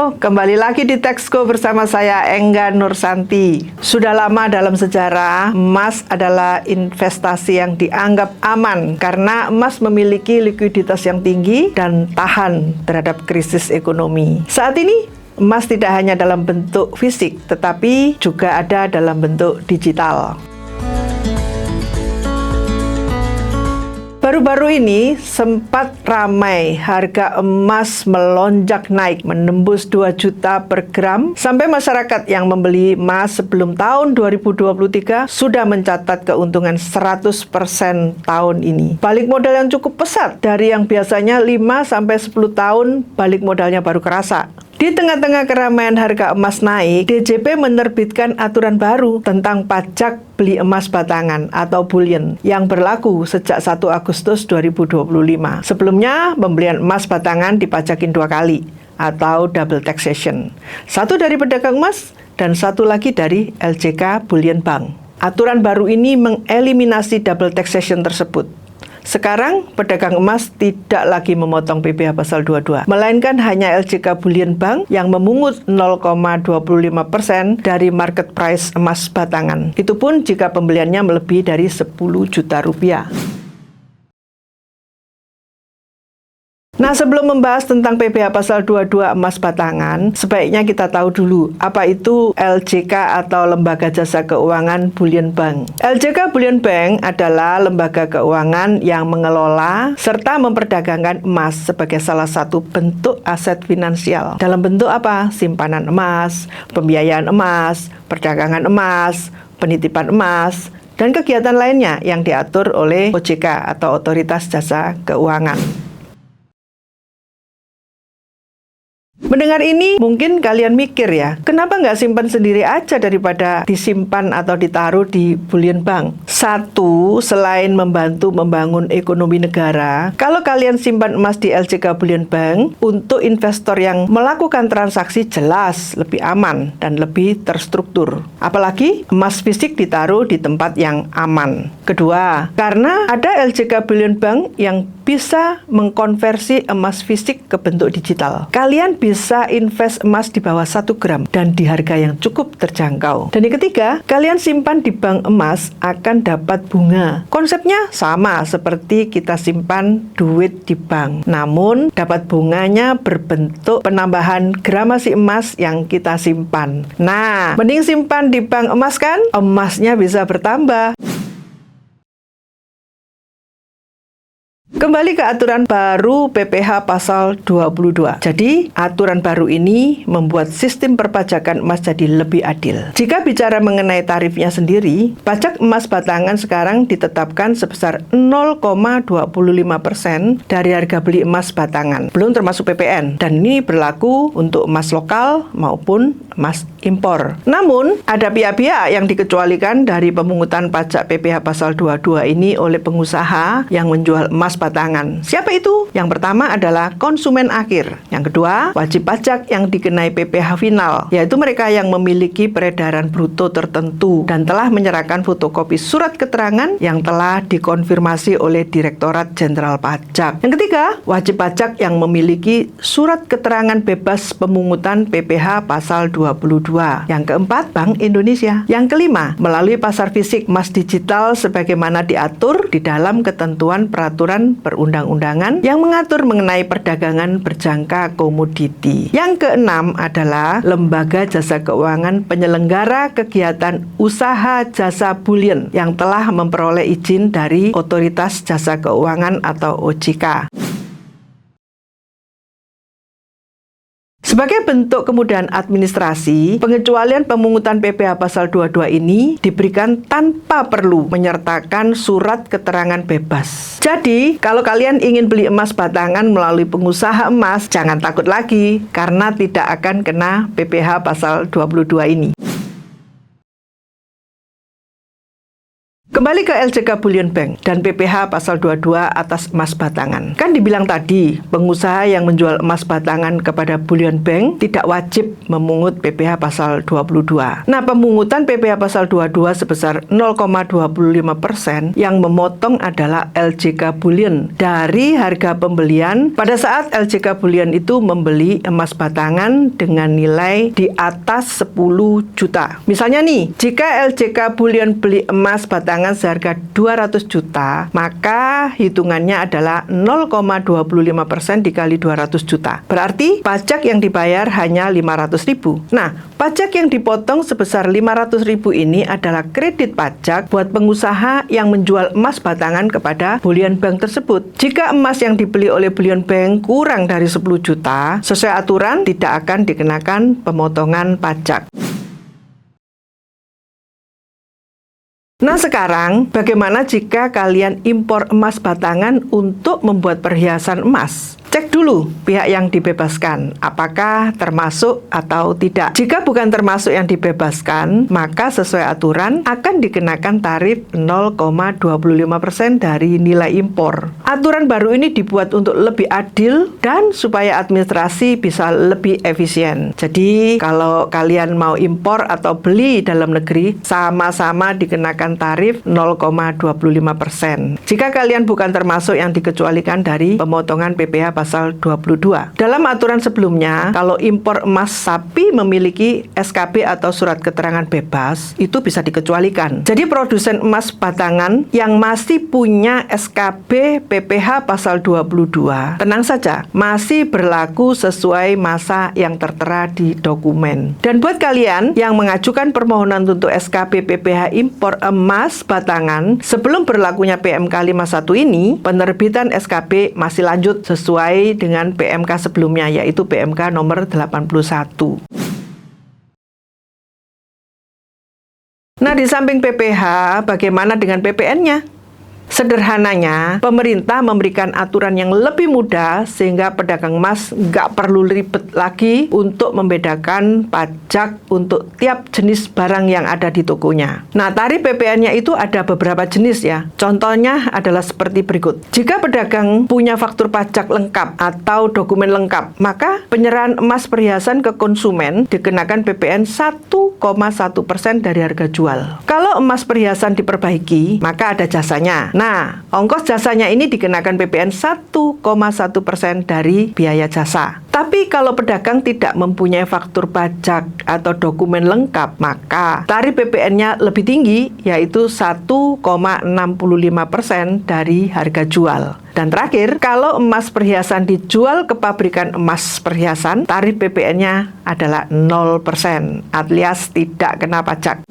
Halo, kembali lagi di Texco bersama saya Engga Nursanti. Sudah lama dalam sejarah, emas adalah investasi yang dianggap aman karena emas memiliki likuiditas yang tinggi dan tahan terhadap krisis ekonomi. Saat ini, emas tidak hanya dalam bentuk fisik, tetapi juga ada dalam bentuk digital. Baru-baru ini sempat ramai harga emas melonjak naik menembus 2 juta per gram sampai masyarakat yang membeli emas sebelum tahun 2023 sudah mencatat keuntungan 100% tahun ini. Balik modal yang cukup pesat dari yang biasanya 5-10 tahun balik modalnya baru kerasa. Di tengah-tengah keramaian harga emas naik, DJP menerbitkan aturan baru tentang pajak beli emas batangan atau bullion yang berlaku sejak 1 Agustus 2025. Sebelumnya, pembelian emas batangan dipajakin 2 kali atau double taxation. Satu dari pedagang emas dan satu lagi dari LJK Bullion Bank. Aturan baru ini mengeliminasi double taxation tersebut. Sekarang, pedagang emas tidak lagi memotong PPh pasal 22, melainkan hanya LJK Bullion Bank yang memungut 0,25% dari market price emas batangan. Itu pun jika pembeliannya melebihi dari 10 juta rupiah. Nah, sebelum membahas tentang PPh pasal 22 emas batangan, sebaiknya kita tahu dulu apa itu LJK atau Lembaga Jasa Keuangan Bullion Bank. LJK Bullion Bank adalah lembaga keuangan yang mengelola serta memperdagangkan emas sebagai salah satu bentuk aset finansial. Dalam bentuk apa? Simpanan emas, pembiayaan emas, perdagangan emas, penitipan emas, dan kegiatan lainnya yang diatur oleh OJK atau Otoritas Jasa Keuangan. Mendengar ini, mungkin kalian mikir ya, kenapa nggak simpan sendiri aja daripada disimpan atau ditaruh di Bullion Bank? Satu, selain membantu membangun ekonomi negara, kalau kalian simpan emas di LJK Bullion Bank, untuk investor yang melakukan transaksi jelas lebih aman dan lebih terstruktur. Apalagi emas fisik ditaruh di tempat yang aman. Kedua, karena ada LJK Bullion Bank yang bisa mengkonversi emas fisik ke bentuk digital. Kalian bisa invest emas di bawah 1 gram dan di harga yang cukup terjangkau. Dan yang ketiga, kalian simpan di bank emas akan dapat bunga. Konsepnya sama seperti kita simpan duit di bank. Namun, dapat bunganya berbentuk penambahan gramasi emas yang kita simpan. Nah, mending simpan di bank emas kan? Emasnya bisa bertambah. Kembali ke aturan baru PPh pasal 22. Jadi, aturan baru ini membuat sistem perpajakan emas jadi lebih adil. Jika bicara mengenai tarifnya sendiri, pajak emas batangan sekarang ditetapkan sebesar 0,25% dari harga beli emas batangan, belum termasuk PPN. Dan ini berlaku untuk emas lokal maupun emas impor. Namun, ada pihak-pihak yang dikecualikan dari pemungutan pajak PPh pasal 22 ini oleh pengusaha yang menjual emas batangan. Siapa itu? Yang pertama adalah konsumen akhir. Yang kedua, wajib pajak yang dikenai PPh final, yaitu mereka yang memiliki peredaran bruto tertentu dan telah menyerahkan fotokopi surat keterangan yang telah dikonfirmasi oleh Direktorat Jenderal Pajak. Yang ketiga, wajib pajak yang memiliki surat keterangan bebas pemungutan PPh pasal 22. Yang keempat, Bank Indonesia. Yang kelima, melalui pasar fisik emas digital sebagaimana diatur di dalam ketentuan peraturan perundang-undangan yang mengatur mengenai perdagangan berjangka komoditi. Yang keenam adalah lembaga jasa keuangan penyelenggara kegiatan usaha jasa bullion yang telah memperoleh izin dari Otoritas Jasa Keuangan atau OJK. Sebagai bentuk kemudahan administrasi, pengecualian pemungutan PPh pasal 22 ini diberikan tanpa perlu menyertakan surat keterangan bebas. Jadi, kalau kalian ingin beli emas batangan melalui pengusaha emas, jangan takut lagi karena tidak akan kena PPh pasal 22 ini. Kembali ke LJK Bullion Bank dan PPh pasal 22 atas emas batangan. Kan dibilang tadi, pengusaha yang menjual emas batangan kepada Bullion Bank tidak wajib memungut PPh pasal 22. Nah, pemungutan PPh pasal 22 sebesar 0,25% yang memotong adalah LJK Bullion dari harga pembelian pada saat LJK Bullion itu membeli emas batangan dengan nilai di atas 10 juta. Misalnya nih, jika LJK Bullion beli emas batangan seharga 200 juta, maka hitungannya adalah 0,25% dikali 200 juta. Berarti pajak yang dibayar hanya 500.000. Nah, pajak yang dipotong sebesar 500.000 ini adalah kredit pajak buat pengusaha yang menjual emas batangan kepada Bullion Bank tersebut. Jika emas yang dibeli oleh Bullion Bank kurang dari 10 juta, sesuai aturan tidak akan dikenakan pemotongan pajak. Nah, sekarang bagaimana jika kalian impor emas batangan untuk membuat perhiasan emas? Cek dulu pihak yang dibebaskan, apakah termasuk atau tidak. Jika bukan termasuk yang dibebaskan, maka sesuai aturan akan dikenakan tarif 0,25% dari nilai impor. Aturan baru ini dibuat untuk lebih adil dan supaya administrasi bisa lebih efisien. Jadi, kalau kalian mau impor atau beli dalam negeri, sama-sama dikenakan tarif 0,25%. Jika kalian bukan termasuk yang dikecualikan dari pemotongan PPh pasal 22. Dalam aturan sebelumnya, kalau impor emas sapi memiliki SKB atau surat keterangan bebas, itu bisa dikecualikan. Jadi produsen emas batangan yang masih punya SKB PPh pasal 22, tenang saja, masih berlaku sesuai masa yang tertera di dokumen. Dan buat kalian yang mengajukan permohonan untuk SKB PPh impor emas batangan sebelum berlakunya PMK 51 ini, penerbitan SKB masih lanjut sesuai dengan PMK sebelumnya, yaitu PMK nomor 81. Nah, di samping PPh, bagaimana dengan PPN-nya? Sederhananya, pemerintah memberikan aturan yang lebih mudah sehingga pedagang emas nggak perlu ribet lagi untuk membedakan pajak untuk tiap jenis barang yang ada di tokonya. Nah, tarif PPN-nya itu ada beberapa jenis ya. Contohnya adalah seperti berikut. Jika pedagang punya faktur pajak lengkap atau dokumen lengkap, maka penyerahan emas perhiasan ke konsumen dikenakan PPN 1,1% dari harga jual. Kalau emas perhiasan diperbaiki, maka ada jasanya. Nah, ongkos jasanya ini dikenakan PPN 1,1% dari biaya jasa. Tapi kalau pedagang tidak mempunyai faktur pajak atau dokumen lengkap, maka tarif PPN-nya lebih tinggi, yaitu 1,65% dari harga jual. Dan terakhir, kalau emas perhiasan dijual ke pabrikan emas perhiasan, tarif PPN-nya adalah 0%, alias tidak kena pajak.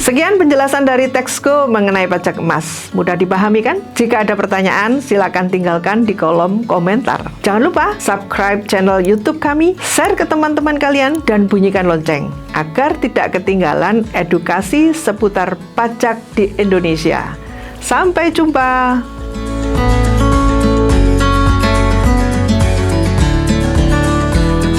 Sekian penjelasan dari Texco mengenai pajak emas. Mudah dipahami kan? Jika ada pertanyaan, silakan tinggalkan di kolom komentar. Jangan lupa subscribe channel YouTube kami, share ke teman-teman kalian, dan bunyikan lonceng agar tidak ketinggalan edukasi seputar pajak di Indonesia. Sampai jumpa!